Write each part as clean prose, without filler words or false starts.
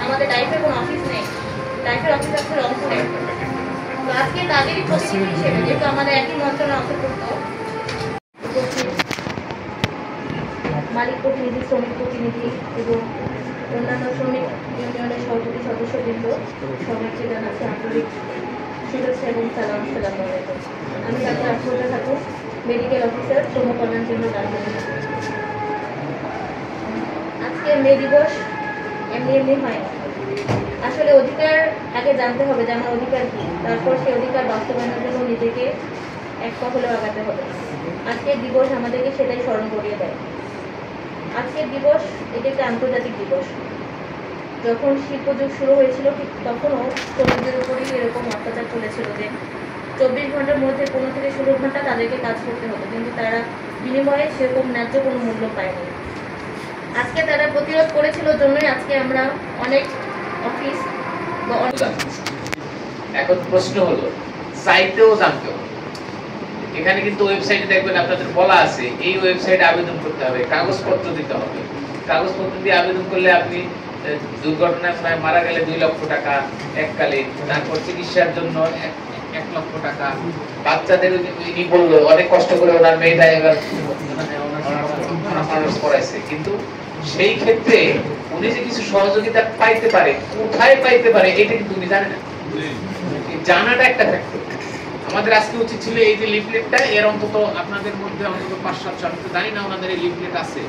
আমাদের ডাইফের কোনো অফিস নেই, ডাইফের অফিস আছে রংপুরে। তো আজকে তাদেরই প্রতিনিধি হিসেবে, যেহেতু আমাদের একই মন্ত্রণালয় অন্তর্ভুক্ত, মালিক প্রতিনিধি, শ্রমিক প্রতিনিধি এবং অন্যান্য শ্রমিক ইউনিয়নের সভাপতি সদস্যবৃন্দ সবাইকে জানাচ্ছি আন্তরিক শুভেচ্ছা এবং সালাম। আমি doctor Afroza Khatun, medical officer, শ্রম কল্যাণ কেন্দ্র রাজধানী। আজকে মে দিবস এমনি হয় না। আসলে অধিকার আগে জানতে হবে যে আমার অধিকার কি, তারপর সেই অধিকার বাস্তবায়নের জন্য নিজেকে এক পা হলেও আগাতে হবে। আজকের দিবস আমাদেরকে সেটাই স্মরণ করিয়ে দেয়। আজকের দিবস এটি একটা আন্তর্জাতিক দিবস। যখন শিল্পযুগ শুরু হয়েছিল ঠিক তখনও শ্রমিকদের উপরই এরকম অত্যাচার চলেছিল যে 24 ঘন্টার মধ্যে 15 থেকে 16 ঘন্টা তাদেরকে কাজ করতে হতো, কিন্তু তারা বিনিময়ে সেরকম ন্যায্য কোনো মূল্য পায়নি। আজকে তারা প্রতিরোধ করেছিল জন্যই আজকে আমরা অনেক অফিস বা এখন প্রশ্ন হলো চাইতেও জানতে হবে। এখানে কিন্তু ওয়েবসাইটে দেখবেন আপনাদের বলা আছে এই ওয়েবসাইটে আবেদন করতে হবে, কাগজপত্র দিতে হবে। কাগজপত্র দিয়ে আবেদন করলে আপনি দুর্ঘটনায় মারা গেলে 2 লক্ষ টাকা এককালীন, তারপর চিকিৎসার জন্য 1 লক্ষ টাকা। বাচ্চাদের উনি বললো অনেক কষ্ট করে ওনার মেয়েটা এবার করাইছে, কিন্তু সেই ক্ষেত্রে উনি যে কিছু সহযোগিতা পাইতে পারে, কোথায় পাইতে পারে এটা কিন্তু উনি জানেন না। জানাটা একটা ফ্যাক্টর। আমাদের আজকে উচিত ছিল এই যে লিফলেটটা এর অন্তত আপনাদের মধ্যে অন্তত 5-7 আমি তো জানি না ওনাদের এই লিফলেট আছে।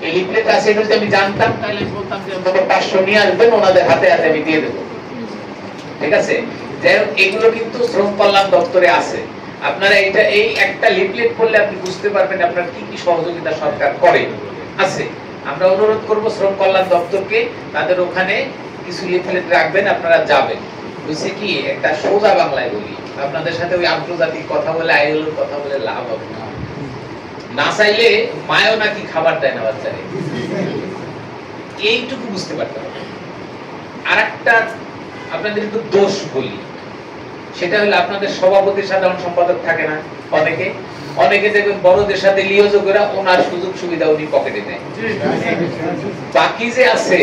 এই লিফলেট আছে এটা যদি আমি জানতাম তাহলে আমি বলতাম যে অন্তত 500 নিয়ে আসবেন, ওনাদের হাতে হাতে আমি দিয়ে দেবো। ঠিক আছে, যাই হোক এগুলো কিন্তু শ্রম কল্যাণ দপ্তরে আছে। আপনারা এটা এই একটা লিফলেট পড়লে আপনি বুঝতে পারবেন আপনার কি কি সহযোগিতা সরকার করে আছে। আমরা অনুরোধ করব শ্রম কল্যাণ দপ্তরকে তাদের ওখানে কিছু লিফলেট রাখবেন, আপনারা যাবেন। বুঝছি কি একটা সোজা বাংলায় বলি, আপনাদের সাথে ওই আন্তর্জাতিক কথা বলে আইএলওর কথা বলে লাভ হবে না। না চাইলে মায়ও নাকি খাবার দেয় না বাচ্চারে, এইটুকু বুঝতে পারতে হবে। আরেকটা আপনাদের একটু দোষ বলি, সেটা হলো আপনাদের সভাপতি সাধারণ সম্পাদক থাকে না, অনেকে দেখবেন বড়দের সাথে লিয়াজো করে ওনার সুযোগ সুবিধা উনি পকেটে নেয়। বাকি যে আছে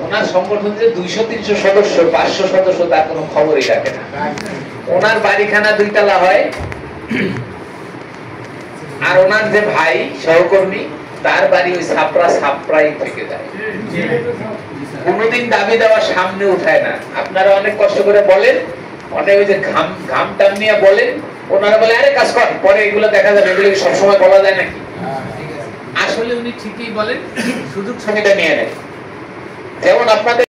ওনার সংগঠন যে 200-300 সদস্য, 500 সদস্য তার কোনো খবরই রাখে না। ওনার বাড়িখানা 2 তলা হয়, আর ওনার যে ভাই সহকর্মী তার বাড়ি ওই ছাপড়াই থেকে যায়। কোনদিন দাবি দেওয়া সামনে উঠায় না। আপনারা অনেক কষ্ট করে বলেন, অনেক ওই যে ঘাম টান নিয়ে বলেন, ওনারা বলে আরে কাজ কর, পরে এগুলো দেখা যাবে, এগুলো সবসময় বলা যায় নাকি? আসলে উনি ঠিকই বলেন, সুযোগ সুবিধা নিয়ে নেয়। যেমন আপনাদের